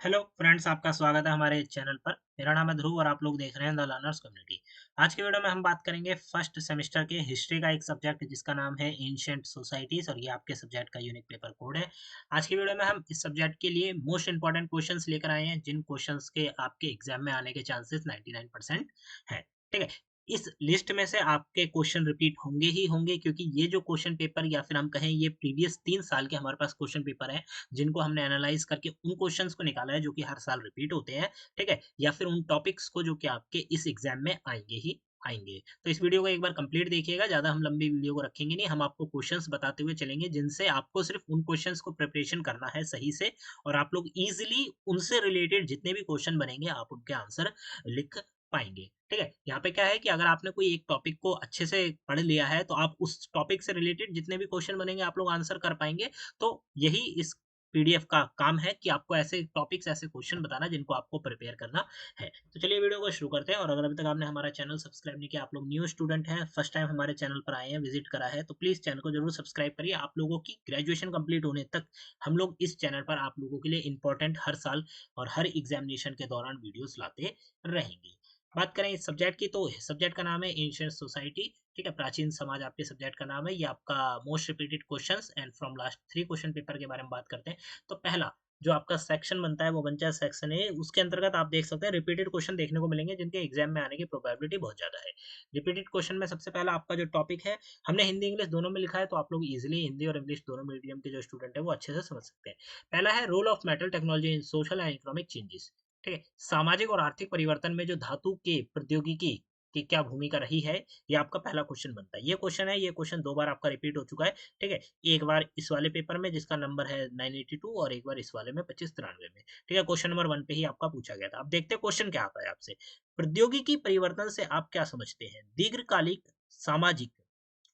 Hello friends, आपका स्वागत है हमारे चैनल पर। मेरा नाम है ध्रुव और आप लोग देख रहे हैं द लर्नर्स कम्युनिटी। आज की वीडियो में हम बात करेंगे फर्स्ट सेमेस्टर के हिस्ट्री का एक सब्जेक्ट जिसका नाम है एंशिएंट सोसाइटीज, और ये आपके सब्जेक्ट का यूनिक पेपर कोड है। आज की वीडियो में हम इस सब्जेक्ट के लिए मोस्ट इंपॉर्टेंट क्वेश्चंस लेकर आए हैं, जिन क्वेश्चंस के आपके एग्जाम में आने के चांसेस 99% है। ठीक है, इस लिस्ट में से आपके क्वेश्चन रिपीट होंगे ही होंगे, क्योंकि ये जो क्वेश्चन पेपर या फिर हम कहें ये प्रीवियस 3 साल के हमारे पास क्वेश्चन पेपर है, जिनको हमने एनालाइज करके उन क्वेश्चंस को निकाला है जो कि हर साल रिपीट होते हैं। ठीक है, या फिर उन टॉपिक्स को जो कि आपके इस एग्जाम में आएंगे ही आएंगे। तो इस वीडियो को एक बार कंप्लीट देखिएगा, ज्यादा हम लंबी वीडियो को रखेंगे नहीं, हम आपको क्वेश्चंस बताते हुए चलेंगे जिनसे आपको सिर्फ उन क्वेश्चंस को प्रिपरेशन करना है सही से, और आप लोग इजीली उनसे रिलेटेड जितने भी क्वेश्चन बनेंगे आप उनके आंसर लिख पाएंगे। ठीक है, यहाँ पे क्या है कि अगर आपने कोई एक टॉपिक को अच्छे से पढ़ लिया है तो आप उस टॉपिक से रिलेटेड जितने भी क्वेश्चन बनेंगे आप लोग आंसर कर पाएंगे। तो यही इस पीडीएफ का काम है कि आपको ऐसे टॉपिक्स, ऐसे क्वेश्चन बताना जिनको आपको प्रिपेयर करना है। तो चलिए वीडियो को शुरू करते हैं। और अगर अभी तक आपने हमारा चैनल सब्सक्राइब नहीं किया, आप लोग न्यू स्टूडेंट हैं, फर्स्ट टाइम हमारे चैनल पर आए हैं, विजिट करा है, तो प्लीज चैनल को जरूर सब्सक्राइब करिए। आप लोगों की ग्रेजुएशन कंप्लीट होने तक हम लोग इस चैनल पर आप लोगों के लिए इंपॉर्टेंट हर साल और हर एग्जामिनेशन के दौरान वीडियोस लाते रहेंगे। बात करें इस सब्जेक्ट की, तो सब्जेक्ट का नाम है एंशिएंट सोसाइटी। ठीक है, प्राचीन समाज आपके सब्जेक्ट का नाम है। ये आपका most repeated questions and from last 3 question paper के बारे में बात करते हैं। तो पहला जो आपका सेक्शन बनता है वो बनता है सेक्शन ए। उसके अंतर्गत आप देख सकते हैं रिपीटेड क्वेश्चन देखने को मिलेंगे जिनके एग्जाम में आने की प्रोबेबिलिटी बहुत ज्यादा है। रिपीटेड क्वेश्चन में सबसे पहला आपका जो टॉपिक है, हमने हिंदी इंग्लिश दोनों में लिखा है, तो आप लोग इजिली हिंदी और इंग्लिश दोनों मीडियम के जो स्टूडेंट है वो अच्छे से समझ सकते हैं। पहला है role of metal technology in social and economic changes. ठीक है, सामाजिक और आर्थिक परिवर्तन में जो धातु के प्रौद्योगिकी की क्या भूमिका रही है, ये आपका पहला क्वेश्चन बनता है। ये क्वेश्चन है, ये क्वेश्चन 2 बार आपका रिपीट हो चुका है। ठीक है, एक बार इस वाले पेपर में जिसका नंबर है 982, और एक बार इस वाले में 2593 में। ठीक है, क्वेश्चन नंबर 1 पे ही आपका पूछा गया था। अब देखते हैं क्वेश्चन क्या आता है आपसे। प्रौद्योगिकी परिवर्तन से आप क्या समझते हैं? दीर्घकालिक, सामाजिक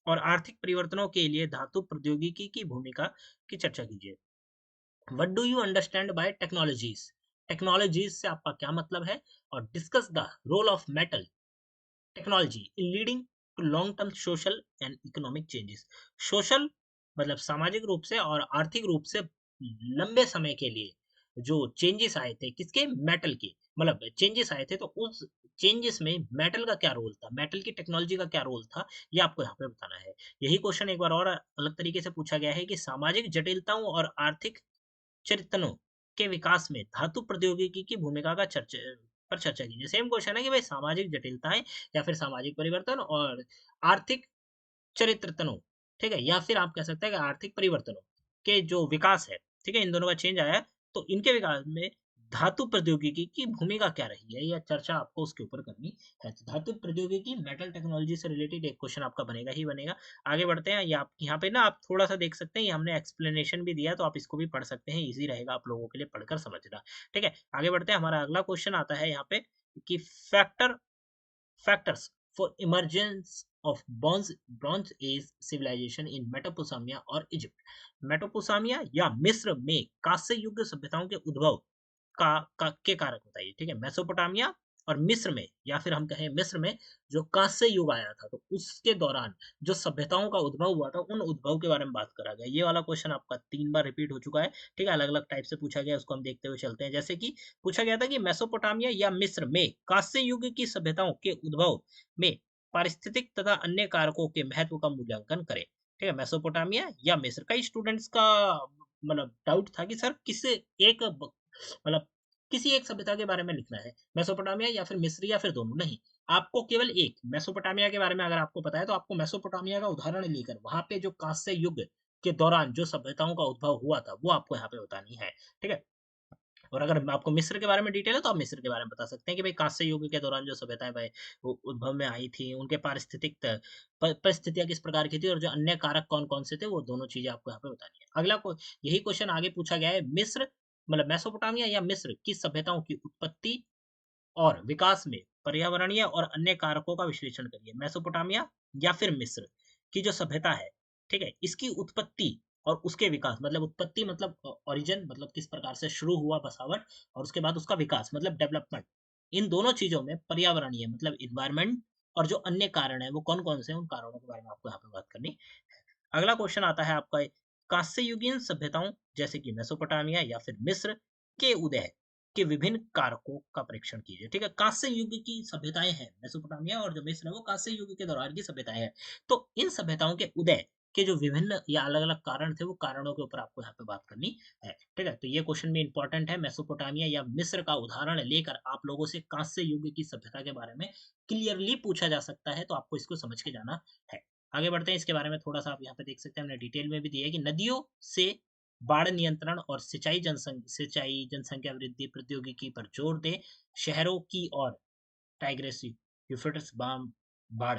और आर्थिक परिवर्तनों के लिए धातु प्रौद्योगिकी की भूमिका की चर्चा कीजिए। What do you understand by technologies? Technologies से आपका क्या मतलब है? और discuss the role of metal technology in leading to long term social and economic changes. Social मतलब सामाजिक रूप से, और आर्थिक रूप से लंबे समय के लिए जो चेंजेस आए थे, किसके? मेटल के, मतलब चेंजेस आए थे, तो उस चेंजेस में मेटल का क्या रोल था, मेटल की टेक्नोलॉजी का क्या रोल था, ये आपको यहाँ पे बताना है। यही क्वेश्चन एक बार और अलग तरीके से पूछा गया है कि सामाजिक जटिलताओं और आर्थिक चरित्रों के विकास में धातु प्रौद्योगिकी की भूमिका का चर्चा कीजिए। सेम क्वेश्चन है कि भाई सामाजिक जटिलताएं या फिर सामाजिक परिवर्तन और आर्थिक चरित्रतनों, ठीक है, या फिर आप कह सकते हैं कि आर्थिक परिवर्तनों के जो विकास है, ठीक है, इन दोनों का चेंज आया है, तो इनके विकास में धातु प्रौद्योगिकी की भूमिका क्या रही है, यह चर्चा आपको उसके ऊपर करनी है। तो धातु प्रौद्योगिकी, मेटल टेक्नोलॉजी से रिलेटेड एक क्वेश्चन आपका बनेगा ही बनेगा। आगे बढ़ते हैं। ये आप यहाँ पे ना आप थोड़ा सा देख सकते हैं, ये हमने एक्सप्लेनेशन भी दिया, तो आप इसको भी पढ़ सकते हैं, इजी रहेगा आप लोगों के लिए पढ़कर समझना। ठीक है, आगे बढ़ते हैं। हमारा अगला क्वेश्चन आता है यहाँ पे कि factors for emergence of bronze age civilisation in Mesopotamia और इजिप्ट। मेसोपोटामिया या मिस्र में कांस्य युग सभ्यताओं के उद्भव के कारक बताइए। ठीक है, मेसोपोटामिया और मिस्र में, या फिर हम कहें मिस्र में जो कांस्य युग आया था, तो उसके दौरान जो सभ्यताओं का उद्भव हुआ था, उन उद्भव के बारे में बात करा गया। ये वाला क्वेश्चन आपका 3 बार रिपीट हो चुका है। ठीक है, अलग अलग टाइप से पूछा गया, उसको हम देखते हुए चलते हैं। जैसे कि पूछा गया था कि मेसोपोटामिया या मिस्र में कांस्य युग की सभ्यताओं के उद्भव में पारिस्थितिक तथा अन्य कारकों के महत्व का मूल्यांकन करें। ठीक है, मेसोपोटामिया या मिस्र। कई स्टूडेंट्स का मतलब डाउट था कि सर किस एक मतलब किसी एक सभ्यता के बारे में लिखना है, मेसोपोटामिया या फिर मिस्र या फिर दोनों नहीं। आपको केवल एक मेसोपोटामिया के बारे में अगर आपको पता है, तो आपको मेसोपोटामिया का उदाहरण लेकर वहां पे जो कांस्य युग के दौरान जो सभ्यताओं का उद्भव हुआ था वो आपको यहाँ पे बतानी है। ठीक है, और अगर आपको मिस्र के बारे में डिटेल है तो आप मिस्र के बारे में बता सकते हैं कि भाई कांस्य युग के दौरान जो सभ्यताएं भाई वो उद्भव में आई थी, उनके पारिस्थितिक परिस्थितियां किस प्रकार की थी, और जो अन्य कारक कौन कौन से थे, वो दोनों चीजें आपको यहाँ पे बतानी है। अगला को यही क्वेश्चन आगे पूछा गया है। मिस्र मतलब मेसोपोटामिया या मिस्र की सभ्यताओं की उत्पत्ति और विकास में पर्यावरणीय और अन्य कारकों का विश्लेषण करिए। मेसोपोटामिया या फिर मिस्र की जो सभ्यता है, ठीक है, इसकी उत्पत्ति और उसके विकास, मतलब उत्पत्ति मतलब ओरिजिन, मतलब किस प्रकार से शुरू हुआ बसावट, और उसके बाद उसका विकास मतलब डेवलपमेंट, इन दोनों चीजों में पर्यावरणीय मतलब इन्वायरमेंट और जो अन्य कारण है वो कौन कौन से हैं, उन कारणों के बारे में आपको यहाँ पे बात करनी। अगला क्वेश्चन आता है आपका कांस्य युगीन सभ्यताओं जैसे कि मेसोपोटामिया या फिर मिस्र के उदय के विभिन्न कारकों का परीक्षण कीजिए। ठीक है, कांस्य युग की सभ्यताएं हैं मेसोपोटामिया और जो मिस्र है वो कांस्य युग के दौरान की सभ्यताएं हैं। तो इन सभ्यताओं के उदय के जो विभिन्न या अलग अलग कारण थे वो कारणों के ऊपर आपको यहाँ पे बात करनी है। ठीक है, तो ये क्वेश्चन भी इंपॉर्टेंट है। मेसोपोटामिया या मिस्र का उदाहरण लेकर आप लोगों से कांस्य युग की सभ्यता के बारे में क्लियरली पूछा जा सकता है, तो आपको इसको समझ के जाना है। आगे बढ़ते हैं, इसके बारे में थोड़ा सा आप यहाँ पे देख सकते हैं, हमने डिटेल में भी दिया है कि नदियों से बाढ़ नियंत्रण और सिंचाई जनसंख्या वृद्धि प्रौद्योगिकी पर जोर दे, शहरों की और टाइग्रेस यूफ्रेटिस बाढ़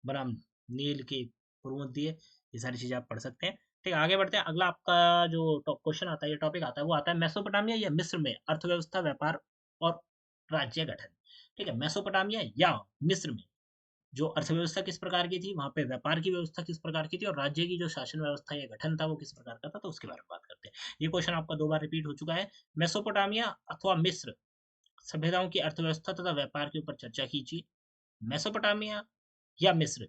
बनाम नील के पूर्वमध्य, ये सारी चीजें आप पढ़ सकते हैं। ठीक है, आगे बढ़ते हैं। अगला आपका जो क्वेश्चन आता है, ये टॉपिक आता है, वो आता है मेसोपोटामिया या मिस्र में अर्थव्यवस्था, व्यापार और राज्य गठन। ठीक है, मेसोपोटामिया या मिस्र में जो अर्थव्यवस्था किस प्रकार की थी, वहां पे व्यापार की व्यवस्था किस प्रकार की थी, और राज्य की जो शासन व्यवस्था या गठन था वो किस प्रकार का था, तो उसके बारे में बात करते हैं। ये क्वेश्चन आपका 2 बार रिपीट हो चुका है। मेसोपोटामिया अथवा मिस्र सभ्यताओं की अर्थव्यवस्था तथा व्यापार के ऊपर चर्चा कीजिए। मेसोपोटामिया या मिस्र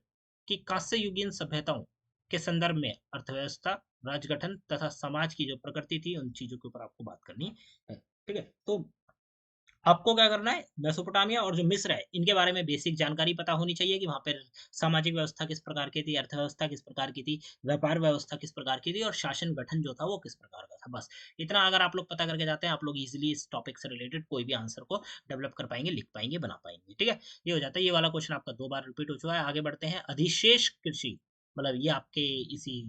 की कांस्य युगीन सभ्यताओं के संदर्भ में अर्थव्यवस्था, राज्य गठन तथा समाज की जो प्रकृति थी, उन चीजों के ऊपर आपको बात करनी है। ठीक है, तो आपको क्या करना है, मेसोपोटामिया और जो मिस्र है इनके बारे में बेसिक जानकारी पता होनी चाहिए कि वहां पर सामाजिक व्यवस्था किस प्रकार की थी, अर्थव्यवस्था किस प्रकार की थी, व्यापार व्यवस्था किस प्रकार की थी, और शासन गठन जो था वो किस प्रकार का था। बस इतना अगर आप लोग पता करके जाते हैं, आप लोग इजिली इस टॉपिक से रिलेटेड कोई भी आंसर को डेवलप कर पाएंगे, लिख पाएंगे, बना पाएंगे। ठीक है, ये हो जाता है। ये वाला क्वेश्चन आपका 2 बार रिपीट हो चुका है। आगे बढ़ते हैं, अधिशेष कृषि, मतलब ये आपके इसी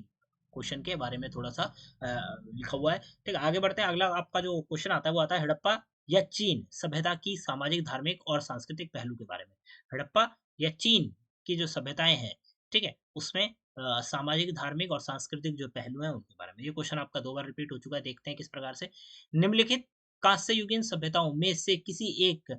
क्वेश्चन के बारे में थोड़ा सा लिखा हुआ है। ठीक है, आगे बढ़ते हैं। अगला आपका जो क्वेश्चन आता है वो आता है हड़प्पा या चीन सभ्यता की सामाजिक, धार्मिक और सांस्कृतिक पहलू के बारे में। हड़प्पा या चीन की जो सभ्यताएं हैं, ठीक है, उसमें सामाजिक, धार्मिक और सांस्कृतिक जो पहलू हैं उनके बारे में। ये क्वेश्चन आपका 2 बार रिपीट हो चुका है। देखते हैं किस प्रकार से। निम्नलिखित कांस्य युगीन सभ्यताओं में से किसी एक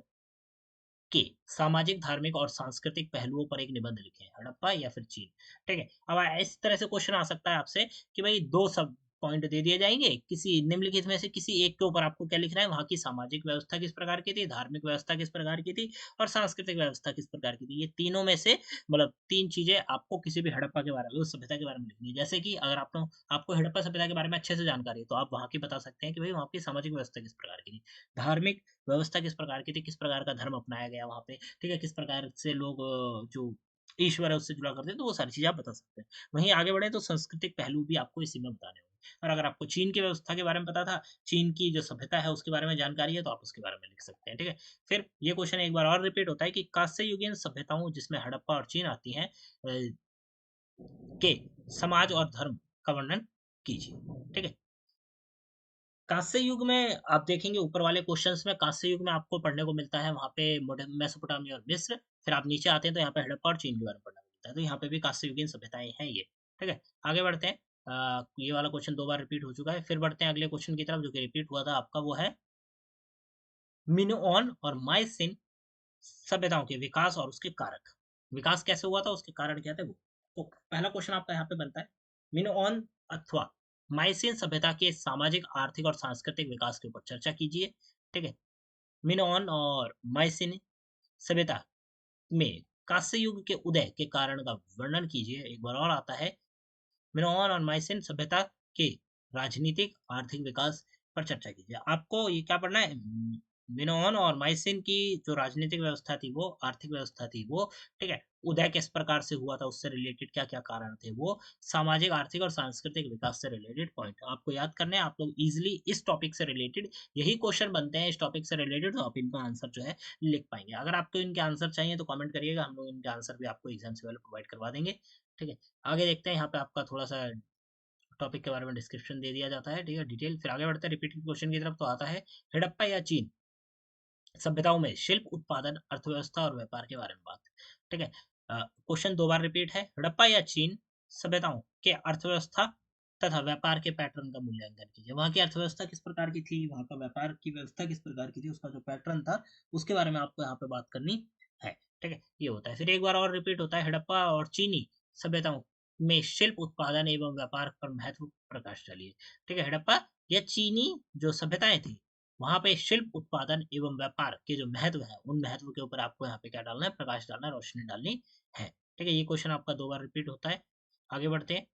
के सामाजिक, धार्मिक और सांस्कृतिक पहलुओं पर एक निबंध लिखें, हड़प्पा या फिर चीन। ठीक है, अब इस तरह से क्वेश्चन आ सकता है आपसे कि भाई दो सब पॉइंट दे दिए जाएंगे, किसी निम्नलिखित में से किसी एक के ऊपर आपको क्या लिखना है, वहां की सामाजिक व्यवस्था किस प्रकार की थी, धार्मिक व्यवस्था किस प्रकार की थी, और सांस्कृतिक व्यवस्था किस प्रकार की थी। ये तीनों में से मतलब 3 चीजें आपको किसी भी हड़प्पा के बारे में, उस सभ्यता के बारे में लिखनी है। जैसे कि अगर आपको हड़प्पा सभ्यता के बारे में अच्छे से जानकारी है, तो आप वहां की बता सकते हैं कि भाई वहां की सामाजिक व्यवस्था किस प्रकार की थी, धार्मिक व्यवस्था किस प्रकार की थी, किस प्रकार का धर्म अपनाया गया वहाँ पे। ठीक है, किस प्रकार से लोग जो ईश्वर है उससे जुड़ा करते हैं, तो वो सारी चीजें आप बता सकते हैं। वहीं आगे बढ़े तो सांस्कृतिक पहलू भी आपको इसी में बताने होंगे। और अगर आपको चीन की व्यवस्था के बारे में पता था, चीन की जो सभ्यता है उसके बारे में जानकारी है, तो आप उसके बारे में लिख सकते हैं। ठीक है, फिर ये क्वेश्चन एक बार और रिपीट होता है कि कांस्य युगीन सभ्यताओं जिसमें हड़प्पा और चीन आती हैं के समाज और धर्म का वर्णन कीजिए। ठीक है, कांस्य युग में आप देखेंगे ऊपर वाले क्वेश्चंस में, कांस्य युग में आपको पढ़ने को मिलता है वहां पे मेसोपोटामिया और मिस्र। फिर आप नीचे आते हैं तो यहाँ पे हड़प्पा और चीन के बारे में पढ़ने को मिलता है, तो यहाँ पे भी कांस्य युगीन सभ्यताएं हैं ये। ठीक है, आगे बढ़ते हैं। ये वाला क्वेश्चन 2 बार रिपीट हो चुका है। फिर बढ़ते हैं अगले क्वेश्चन की तरफ जो कि रिपीट हुआ था आपका, वो है मिनोअन और माइसिन सभ्यताओं के विकास और उसके कारक। विकास कैसे हुआ था, उसके कारण क्या थे वो। तो पहला क्वेश्चन आपका यहाँ पे बनता है, मिनोअन अथवा माइसिन सभ्यता के सामाजिक, आर्थिक और सांस्कृतिक विकास के ऊपर चर्चा कीजिए। ठीक है, मिनोअन और माइसिन सभ्यता में कांस्य युग के उदय के कारण का वर्णन कीजिए। एक बार और आता है, मिनोअन और माइसिन सभ्यता के राजनीतिक, आर्थिक विकास पर चर्चा कीजिए। आपको ये क्या पढ़ना है, मिनोअन और माइसिन की जो राजनीतिक व्यवस्था थी वो, आर्थिक व्यवस्था थी वो, ठीक है, उदय किस प्रकार से हुआ था, उससे रिलेटेड क्या क्या कारण थे वो, सामाजिक, आर्थिक और सांस्कृतिक विकास से रिलेटेड पॉइंट आपको याद करने हैं। आप लोग इजिली इस टॉपिक से रिलेटेड यही क्वेश्चन बनते हैं, इस टॉपिक से रिलेटेड, तो आप इनका आंसर जो है लिख पाएंगे। अगर आपको इनके आंसर चाहिए तो कमेंट करिएगा, हम लोग इनके आंसर भी आपको एग्जाम से पहले प्रोवाइड करवा देंगे। ठीक है, आगे देखते हैं। यहाँ पे आपका थोड़ा सा टॉपिक के बारे में डिस्क्रिप्शन दे दिया जाता है, ठीक है, डिटेल। फिर आगे बढ़ते हैं रिपीटेड क्वेश्चन की तरफ, तो आता है हड़प्पा या चीन सभ्यताओं में शिल्प उत्पादन, अर्थव्यवस्था और व्यापार के बारे में बात। ठीक है, क्वेश्चन 2 बार रिपीट है, हड़प्पा या चीन सभ्यताओं के अर्थव्यवस्था तथा व्यापार के पैटर्न का मूल्यांकन कीजिए। वहां की अर्थव्यवस्था किस प्रकार की थी, वहां का व्यापार की व्यवस्था किस प्रकार की थी, उसका जो पैटर्न था उसके बारे में आपको यहाँ पे बात करनी है। ठीक है, ये होता है। फिर एक बार और रिपीट होता है, हड़प्पा और चीनी सभ्यताओं में शिल्प उत्पादन एवं व्यापार पर महत्व प्रकाश डालिए। ठीक है, हड़प्पा या चीनी जो सभ्यताएं थी, वहां पे शिल्प उत्पादन एवं व्यापार के जो महत्व है, उन महत्व के ऊपर आपको यहाँ पे क्या डालना है, प्रकाश डालना है, रोशनी डालनी है। ठीक है, ये क्वेश्चन आपका 2 बार रिपीट होता है। आगे बढ़ते हैं,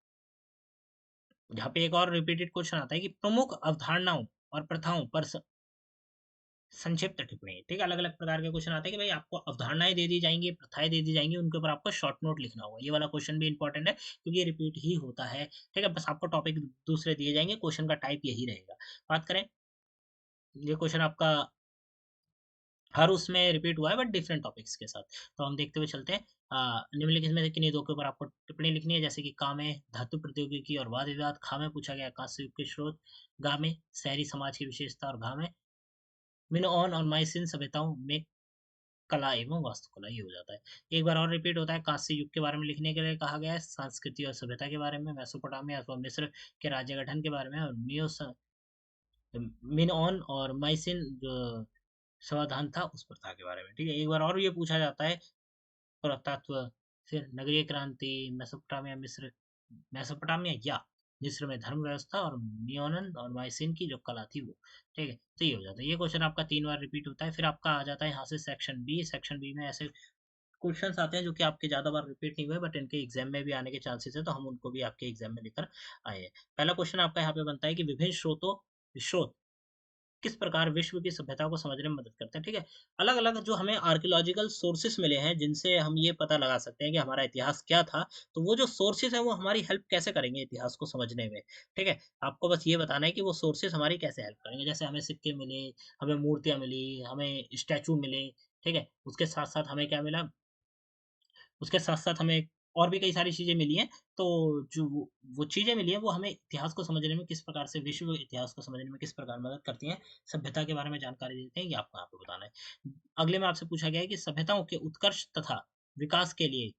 यहाँ पे एक और रिपीटेड क्वेश्चन आता है कि प्रमुख अवधारणाओं और प्रथाओं पर संक्षिप्त टिप्पणी, ठीक है। अलग अलग प्रकार के क्वेश्चन आते हैं कि भाई आपको अवधारणाएं दे दी जाएंगी, प्रथाएं दे दी जाएंगी, उनके ऊपर आपको शॉर्ट नोट लिखना होगा। ये वाला क्वेश्चन भी इंपॉर्टेंट है क्योंकि ये रिपीट ही होता है, ठीक है। बस आपको टॉपिक दूसरे दिए जाएंगे, क्वेश्चन का टाइप यही रहेगा। बात करें, ये क्वेश्चन आपका हर उसमें रिपीट हुआ है बट डिफरेंट टॉपिक्स के साथ। तो हम देखते हुए चलते हैं। निम्नलिखित में से किन्हीं दो के ऊपर आपको टिप्पणी लिखनी है, जैसे कि का में धातु प्रौद्योगिकी और वाद विवाद, खा में पूछा गया कांस्य युग के स्रोत, गा में शहरी समाज की विशेषता, और घा में मिनोअन और माइसिन सभ्यताओं में कला एवं वास्तुकला। ये हो जाता है। एक बार और रिपीट होता है, कांस्य युग के बारे में लिखने के लिए कहा गया है, संस्कृति और सभ्यता के बारे में, मेसोपोटामिया अथवा मिस्र के राज्य गठन के बारे में, और मिनोअन और माइसिन जो समाधान था उस प्रथा के बारे में, ठीक है। एक बार और ये पूछा जाता है, पुरातत्व, फिर नगरीय क्रांति, मेसोपोटामिया या मिस्र में धर्म व्यवस्था, और मियोनन और माइसिन की जो कला थी वो, ठीक है। तो ये हो जाता है। ये क्वेश्चन आपका 3 बार रिपीट होता है। फिर आपका आ जाता है यहाँ से सेक्शन बी। सेक्शन बी में ऐसे क्वेश्चंस आते हैं जो कि आपके ज्यादा बार रिपीट नहीं हुए बट इनके एग्जाम में भी आने के चांसेस है, तो हम उनको भी आपके एग्जाम में लेकर आए हैं। पहला क्वेश्चन आपका यहाँ पे बनता है कि विभिन्न स्रोत किस प्रकार विश्व की सभ्यता को समझने में मदद करते हैं, ठीक है। अलग अलग जो हमें आर्कियोलॉजिकल सोर्सेस मिले हैं जिनसे हम ये पता लगा सकते हैं कि हमारा इतिहास क्या था, तो वो जो सोर्सेस है वो हमारी हेल्प कैसे करेंगे इतिहास को समझने में, ठीक है। आपको बस ये बताना है कि वो सोर्सेस हमारी कैसे हेल्प करेंगे। जैसे हमें सिक्के मिले, हमें मूर्तियां मिली, हमें स्टैचू मिले, ठीक है। उसके साथ साथ हमें क्या मिला, उसके साथ-साथ हमें और भी कई सारी चीज़ें मिली हैं। तो जो वो चीज़ें मिली हैं, वो हमें इतिहास को समझने में किस प्रकार से, विश्व इतिहास को समझने में किस प्रकार मदद करती हैं, सभ्यता के बारे में जानकारी देते हैं, ये आपको यहाँ पे बताना है। अगले में आपसे पूछा गया है कि सभ्यताओं के उत्कर्ष तथा विकास के लिए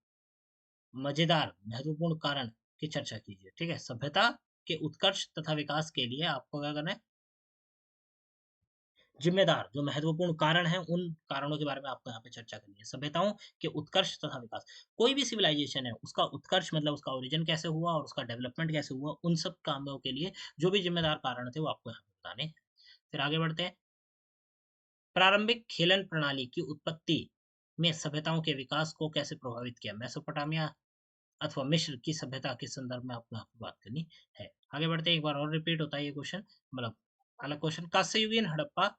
मज़ेदार महत्वपूर्ण कारण की चर्चा कीजिए, ठीक है। सभ्यता के उत्कर्ष तथा विकास के लिए आपको क्या करना है, जिम्मेदार जो महत्वपूर्ण कारण हैं, उन कारणों के बारे में आपको यहाँ पे चर्चा करनी है। सभ्यताओं के उत्कर्ष तथा विकास, कोई भी सिविलाइजेशन है उसका उत्कर्ष मतलब उसका ओरिजिन कैसे हुआ और उसका डेवलपमेंट कैसे हुआ, उन सब कामों के लिए जो भी जिम्मेदार कारण थे वो आपको यहाँ पे बताने हैं। फिर आगे बढ़ते हैं। प्रारंभिक खेलन प्रणाली की उत्पत्ति में सभ्यताओं के विकास को कैसे प्रभावित किया, मेसोपोटामिया अथवा मिस्र की सभ्यता के संदर्भ में आपको यहाँ पे बात करनी है। आगे बढ़ते हैं। एक बार और रिपीट होता है ये क्वेश्चन, मतलब अलग क्वेश्चन। कांस्ययुगीन हड़प्पा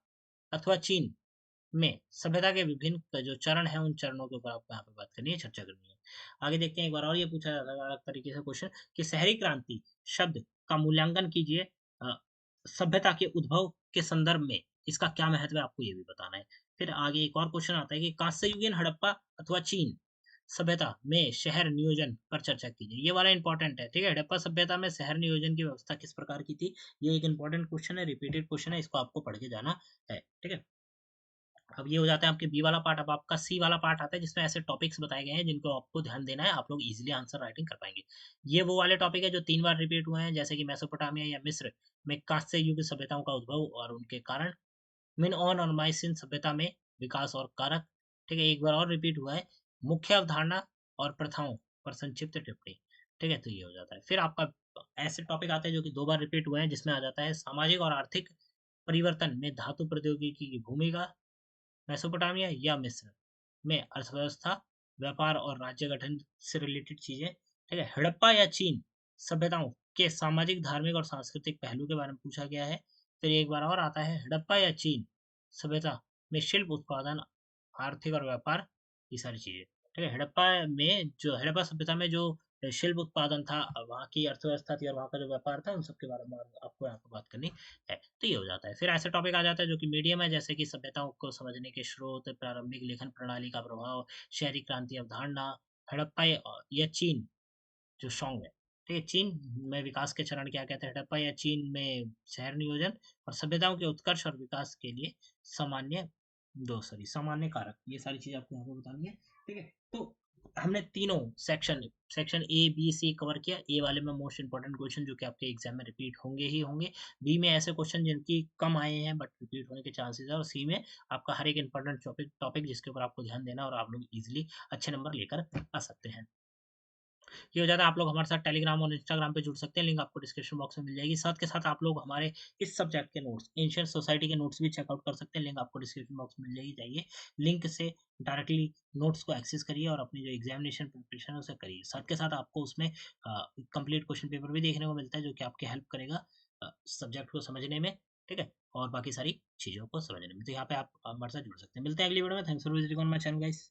अथवा चीन में सभ्यता के विभिन्न जो चरण हैं, उन चरणों के ऊपर आपको यहाँ पे बात करनी है, चर्चा करनी है। आगे देखते हैं। एक बार और ये पूछा जाता है अलग तरीके से क्वेश्चन कि शहरी क्रांति शब्द का मूल्यांकन कीजिए, सभ्यता के उद्भव के संदर्भ में इसका क्या महत्व है, आपको ये भी बताना है। फिर आगे एक और क्वेश्चन आता है कि कांस्ययुगीन हड़प्पा अथवा चीन सभ्यता में शहर नियोजन पर चर्चा कीजिए। ये वाला इंपॉर्टेंट है, ठीक है। हड़प्पा सभ्यता में शहर नियोजन की व्यवस्था किस प्रकार की थी, ये एक इंपॉर्टेंट क्वेश्चन है, रिपीटेड क्वेश्चन है, इसको आपको पढ़ के जाना है, ठीक है। अब ये हो जाता है आपके बी वाला पार्ट। अब आपका सी वाला पार्ट आता है जिसमें ऐसे टॉपिक्स बताए गए हैं जिनको आपको ध्यान देना है, आप लोग इजीली आंसर राइटिंग कर पाएंगे। ये वो वाले टॉपिक है जो 3 बार रिपीट हुए हैं, जैसे कि मेसोपोटामिया या मिस्र में कांस्य युग सभ्यताओं का उद्भव और उनके कारण, मिनओन और माइसिन सभ्यता में विकास और कारक, ठीक है। एक बार और रिपीट हुआ है, मुख्य अवधारणा और प्रथाओं पर संक्षिप्त टिप्पणी, ठीक है। तो ये हो जाता है। फिर आपका ऐसे टॉपिक आते हैं जो कि 2 बार रिपीट हुए हैं, जिसमें आ जाता है सामाजिक और आर्थिक परिवर्तन में धातु प्रौद्योगिकी की भूमिका, मेसोपोटामिया या मिस्र में अर्थव्यवस्था, व्यापार और राज्य गठन से रिलेटेड चीजें, ठीक है। हड़प्पा या चीन सभ्यताओं के सामाजिक, धार्मिक और सांस्कृतिक पहलू के बारे में पूछा गया है। फिर एक बार और आता है, हड़प्पा या चीन सभ्यता में शिल्प उत्पादन, आर्थिक और व्यापार, ये सारी चीजें, ठीक है। हड़प्पा सभ्यता में जो शिल्प उत्पादन था, वहाँ की अर्थव्यवस्था थी और वहाँ का जो व्यापार था, उन सब के बारे में आपको यहाँ पर बात करनी है। तो ये हो जाता है। फिर ऐसे टॉपिक आ जाता है जो कि मीडियम है, जैसे कि सभ्यताओं को समझने के स्रोत, प्रारंभिक लेखन प्रणाली का प्रभाव, शहरी क्रांति अवधारणा, हड़प्पा या चीन जो सॉन्ग है, ठीक है। चीन में विकास के चरण क्या कहते हैं, हड़प्पा या चीन में शहर नियोजन, और सभ्यताओं के उत्कर्ष और विकास के लिए सामान्य सामान्य कारक, ये सारी चीज आपको यहाँ पे बतानी है, ठीक है। तो हमने तीनों section A B C cover किया। ए वाले में मोस्ट इंपॉर्टेंट क्वेश्चन जो कि आपके एग्जाम में रिपीट होंगे ही होंगे, बी में ऐसे क्वेश्चन जिनकी कम आए हैं बट रिपीट होने के चांसेस है, और सी में आपका हर एक इंपॉर्टेंट टॉपिक जिसके ऊपर आपको ध्यान देना और आप लोग इजिली अच्छे नंबर लेकर आ सकते हैं। ये हो जाता है। आप लोग हमारे साथ टेलीग्राम और इंस्टाग्राम पे जुड़ सकते हैं, लिंक आपको डिस्क्रिप्शन बॉक्स में मिल जाएगी। साथ के साथ आप लोग हमारे इस सब्जेक्ट के नोट्स, एंशिएंट सोसाइटी के नोट्स भी चेकआउट कर सकते हैं, लिंक आपको डिस्क्रिप्शन बॉक्स में मिल जाएगी। जाइए लिंक से डायरेक्टली नोट्स को एक्सेस करिए और अपनी जो एग्जामिनेशन प्रिपरेशन है उसे करिए। साथ के साथ आपको उसमें कंप्लीट क्वेश्चन पेपर भी देखने को मिलता है जो कि आपकी हेल्प करेगा सब्जेक्ट को समझने में, ठीक है। और बाकी सारी चीज़ों को समझने में। तो यहाँ पे आप हमारे साथ जुड़ सकते हैं। मिलते हैं अगली वीडियो में। Thanks for visiting on my channel guys.